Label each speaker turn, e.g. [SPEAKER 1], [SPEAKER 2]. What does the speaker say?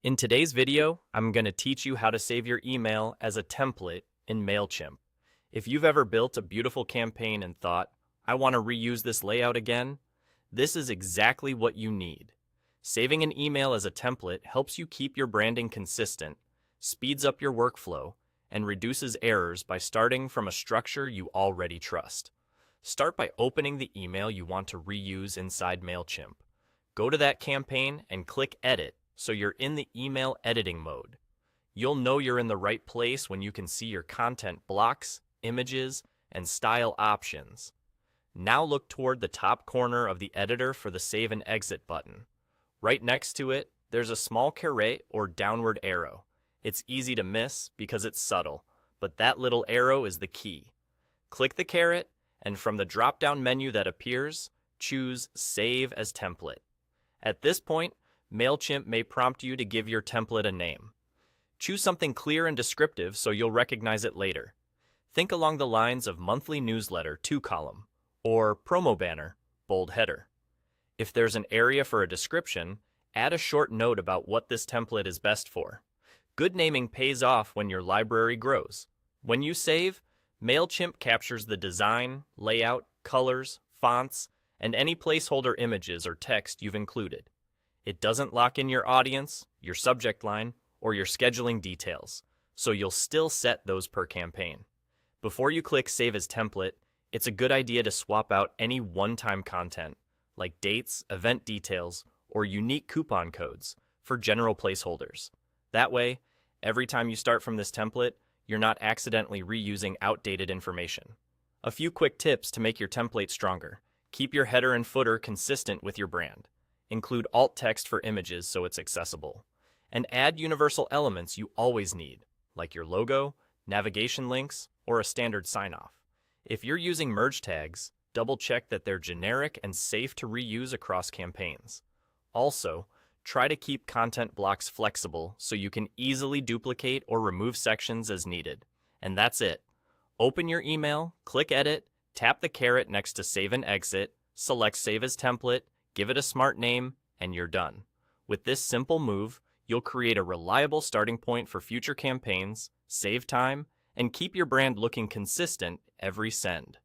[SPEAKER 1] In today's video, I'm going to teach you how to save your email as a template in Mailchimp. If you've ever built a beautiful campaign and thought, I want to reuse this layout again, this is exactly what you need. Saving an email as a template helps you keep your branding consistent, speeds up your workflow, and reduces errors by starting from a structure you already trust. Start by opening the email you want to reuse inside Mailchimp. Go to that campaign and click Edit so you're in the email editing mode. You'll know you're in the right place when you can see your content blocks, images, and style options. Now look toward the top corner of the editor for the Save and Exit button. Right next to it, there's a small caret or downward arrow. It's easy to miss because it's subtle, but that little arrow is the key. Click the caret, and from the drop-down menu that appears, choose Save as Template. At this point, Mailchimp may prompt you to give your template a name. Choose something clear and descriptive so you'll recognize it later. Think along the lines of monthly newsletter 2-column or promo banner, bold header. If there's an area for a description, add a short note about what this template is best for. Good naming pays off when your library grows. When you save, Mailchimp captures the design, layout, colors, fonts, and any placeholder images or text you've included. It doesn't lock in your audience, your subject line, or your scheduling details, so you'll still set those per campaign. Before you click Save as Template, it's a good idea to swap out any one-time content, like dates, event details, or unique coupon codes, for general placeholders. That way, every time you start from this template, you're not accidentally reusing outdated information. A few quick tips to make your template stronger. Keep your header and footer consistent with your brand. Include alt text for images so it's accessible. And add universal elements you always need, like your logo, navigation links, or a standard sign-off. If you're using merge tags, double-check that they're generic and safe to reuse across campaigns. Also, try to keep content blocks flexible so you can easily duplicate or remove sections as needed. And that's it. Open your email, click Edit, tap the caret next to Save and Exit, select Save as Template, give it a smart name, and you're done. With this simple move, you'll create a reliable starting point for future campaigns, save time, and keep your brand looking consistent every send.